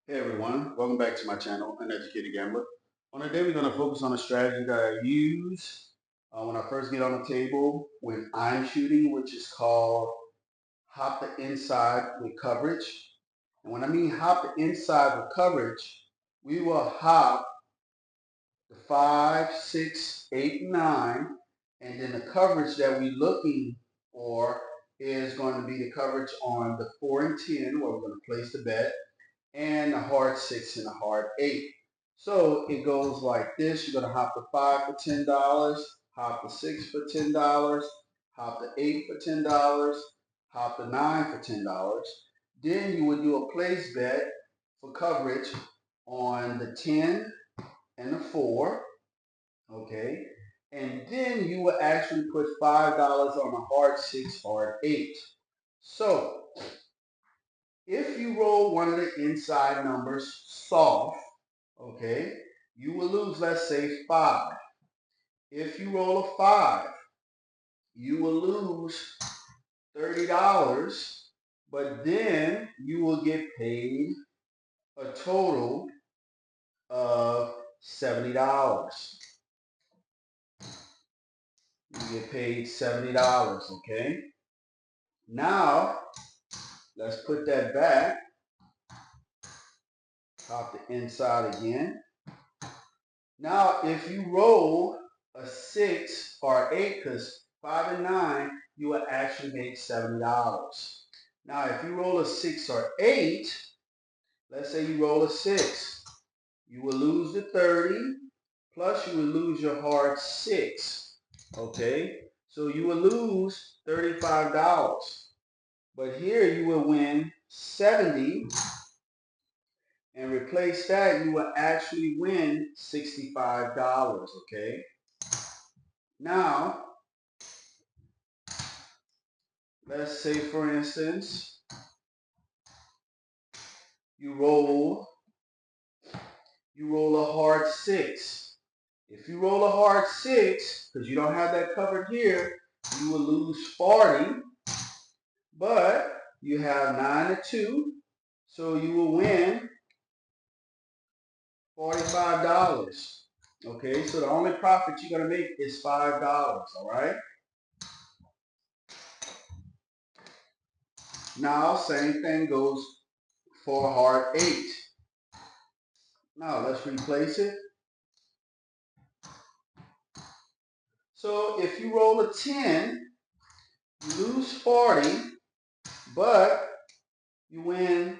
Hey everyone, welcome back to my channel, An Educated Gambler. On today we're going to focus on a strategy that I use when I first get on the table when I'm shooting, which is called hop the inside with coverage. And when I mean hop the inside with coverage, we will hop the 5, 6, 8, 9, and then the coverage that we're looking for is going to be the coverage on the 4 and 10 where we're going to place the bet and a hard 6 and a hard 8. So it goes like this. You're going to hop the 5 for $10, hop the 6 for $10, hop the 8 for $10, hop the 9 for $10. Then you would do a place bet for coverage on the 10 and the 4, okay? And then you will actually put $5 on the hard 6, hard 8. So if you roll one of the inside numbers soft, okay, you will lose, let's say, 5. If you roll a 5, you will lose $30, but then you will get paid a total of $70. You get paid $70, okay? Now, let's put that back. Top the inside again. Now, if you roll a 6 or 8, because 5 and 9, you will actually make $70. Now, if you roll a 6 or 8, let's say you roll a 6, you will lose the 30, plus you will lose your hard 6, okay? So you will lose $35. But here you will win 70, and replace that, you will actually win $65, okay? Now, let's say for instance, you roll a hard 6. If you roll a hard 6, because you don't have that covered here, you will lose 40, but you have 9 to 2, so you will win $45. Okay, so the only profit you're going to make is $5, all right? Now, same thing goes for hard 8. Now, let's replace it. So, if you roll a 10, you lose 40, but you win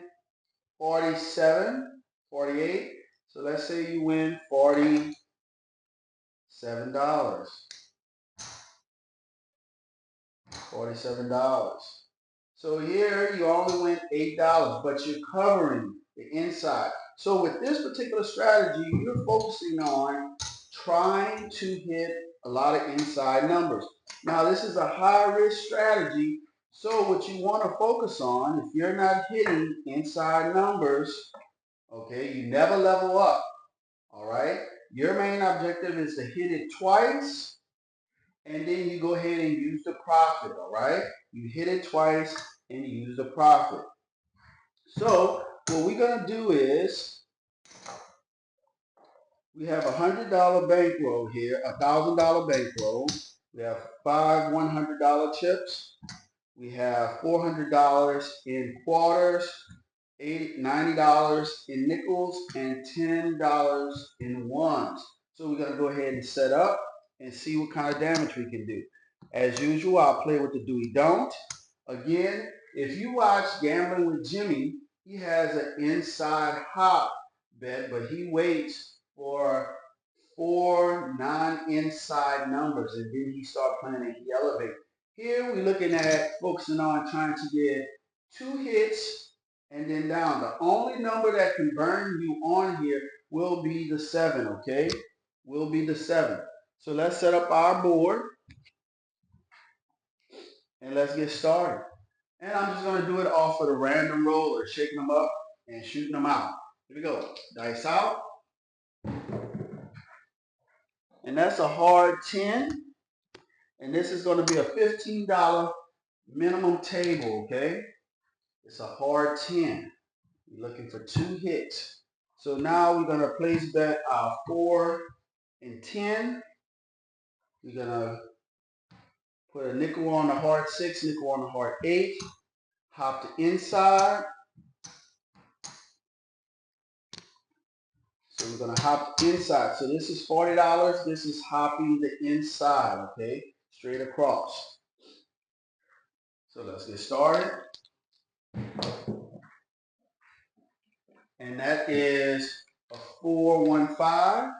47, 48. So, let's say you win $47. $47. So here you only win $8, but you're covering the inside. So with this particular strategy, you're focusing on trying to hit a lot of inside numbers. Now this is a high risk strategy. So what you want to focus on, if you're not hitting inside numbers, okay, you never level up. All right. Your main objective is to hit it twice, and then you go ahead and use the profit, all right? You hit it twice and use the profit. So what we're going to do is we have a $100 bankroll here, a $1,000 bankroll. We have 5 $100 chips. We have $400 in quarters, $90 in nickels, and $10 in ones. So we're going to go ahead and set up and see what kind of damage we can do. As usual, I'll play with the do don't. Again, if you watch Gambling with Jimmy, he has an inside hop bet, but he waits for 4 non-inside numbers, and then he starts playing and he elevates. Here we're looking at focusing on trying to get 2 hits and then down. The only number that can burn you on here will be the 7, okay? Will be the 7. So let's set up our board and let's get started. And I'm just going to do it off of the random roller, shaking them up and shooting them out. Here we go. Dice out. And that's a hard 10. And this is going to be a $15 minimum table, okay? It's a hard 10. We're looking for 2 hits. So now we're going to place bet 4 and 10. We're going to put a nickel on the heart 6, nickel on the heart 8. Hop the inside. So we're going to hop the inside. So this is $40. This is hopping the inside, okay? Straight across. So let's get started. And that is a 415.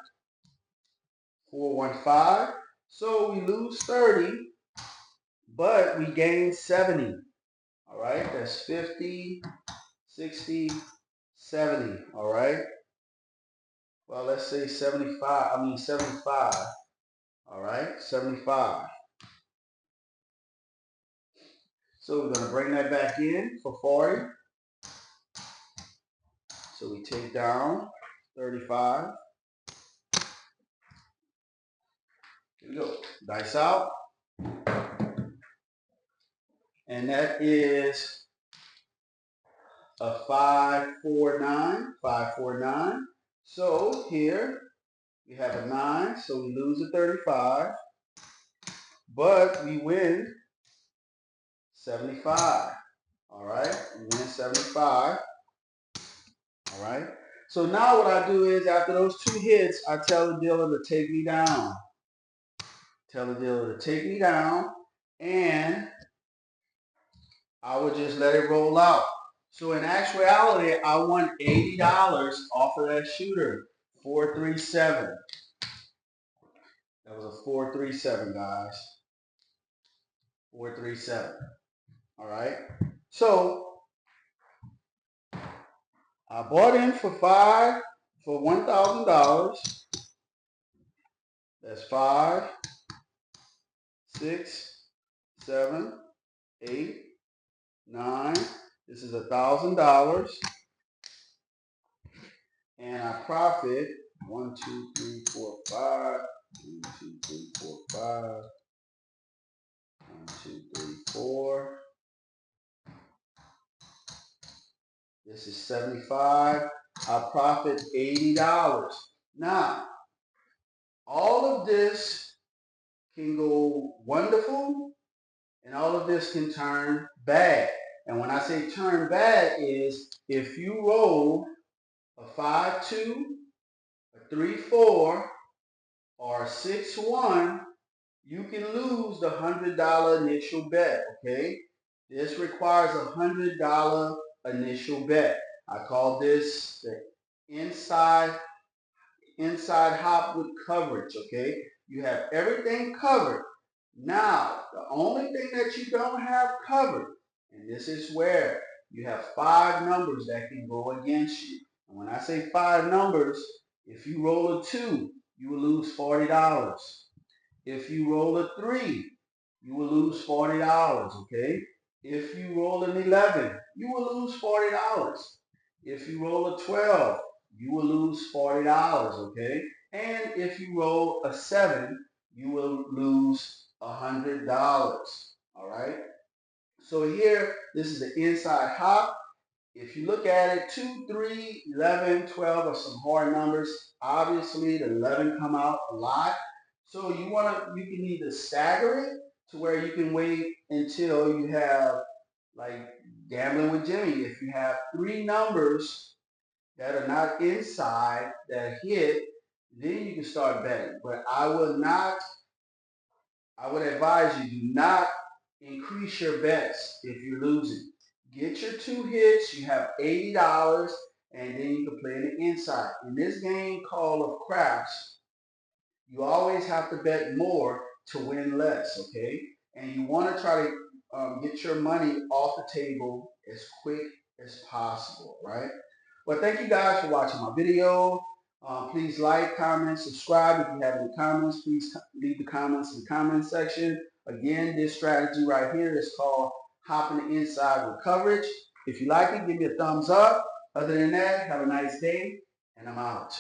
415. So we lose 30, but we gain 70. All right, that's 50, 60, 70. All right. Well, let's say 75. 75. All right, 75. So we're going to bring that back in for 40. So we take down 35. Here we go. Dice out. And that is a 549. 549. So here we have a 9. So we lose a 35. But we win 75. All right. We win 75. All right. So now what I do is after those 2 hits, I tell the dealer to take me down. Tell the dealer to take me down, and I would just let it roll out. So in actuality, I won $80 off of that shooter. 437. That was a 437, guys. 437. All right. So I bought in for $1,000. That's 5, 6, 7, 8, 9. This is $1,000. And I profit 1, 2, 3, 4, 5. 1, 2, 3, 4, 5. 1, 2, 3, 4. This is 75. I profit $80. Now, all of this can go wonderful, and all of this can turn bad. And when I say turn bad is if you roll a 5-2, a 3-4, or a 6-1, you can lose the $100 initial bet, okay? This requires a $100 initial bet. I call this the inside hop with coverage, okay? You have everything covered. Now, the only thing that you don't have covered, and this is where you have 5 numbers that can go against you. And when I say 5 numbers, if you roll a 2, you will lose $40. If you roll a 3, you will lose $40, okay? If you roll an 11, you will lose $40. If you roll a 12, you will lose $40, okay? And if you roll a 7, you will lose $100, all right? So here, this is the inside hop. If you look at it, 2, 3, 11, 12 are some hard numbers. Obviously, the 11 come out a lot. So you can either stagger it to where you can wait until you have, like gambling with Jimmy. If you have 3 numbers that are not inside that hit, then you can start betting. But I would advise you, do not increase your bets if you're losing. Get your 2 hits, you have $80, and then you can play in the inside. In this game called of craps, you always have to bet more to win less, okay? And you want to try to get your money off the table as quick as possible, right? Well, thank you guys for watching my video. Please like, comment, subscribe. If you have any comments, please leave the comments in the comment section. Again, this strategy right here is called hopping the inside with coverage. If you like it, give me a thumbs up. Other than that, have a nice day, and I'm out.